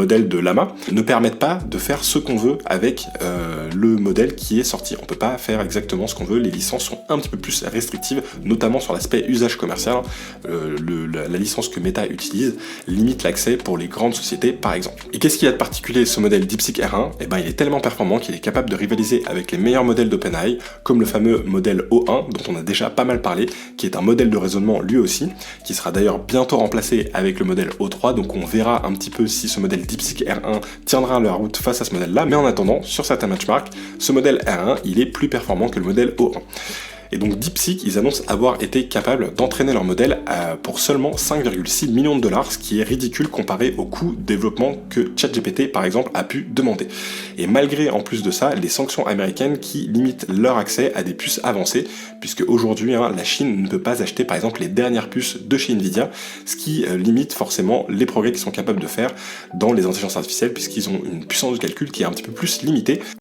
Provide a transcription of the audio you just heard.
modèle de Llama, ne permettent pas de faire ce qu'on veut avec le modèle qui est sorti. On peut pas faire exactement ce qu'on veut, les licences sont un petit peu plus restrictives, notamment sur l'aspect usage commercial. La licence que Meta utilise limite l'accès pour les grandes sociétés par exemple. Et qu'est-ce qu'il y a de particulier ce modèle DeepSeek R1? Eh ben il est tellement performant qu'il est capable de rivaliser avec les meilleurs modèles d'OpenAI, comme le fameux modèle O1 dont on a déjà pas mal parlé, qui est un modèle de raisonnement lui aussi, qui sera d'ailleurs bientôt remplacé avec le modèle O3, donc on verra un petit peu si ce modèle DeepSeek R1 tiendra la route face à ce modèle là, mais en attendant, sur certains benchmarks, ce modèle R1 il est plus performant que le modèle O1. Et donc DeepSeek, ils annoncent avoir été capables d'entraîner leur modèle pour seulement 5,6 millions de dollars, ce qui est ridicule comparé au coût de développement que ChatGPT par exemple a pu demander. Et malgré en plus de ça, les sanctions américaines qui limitent leur accès à des puces avancées, puisque aujourd'hui la Chine ne peut pas acheter par exemple les dernières puces de chez Nvidia, ce qui limite forcément les progrès qu'ils sont capables de faire dans les intelligences artificielles, puisqu'ils ont une puissance de calcul qui est un petit peu plus limitée.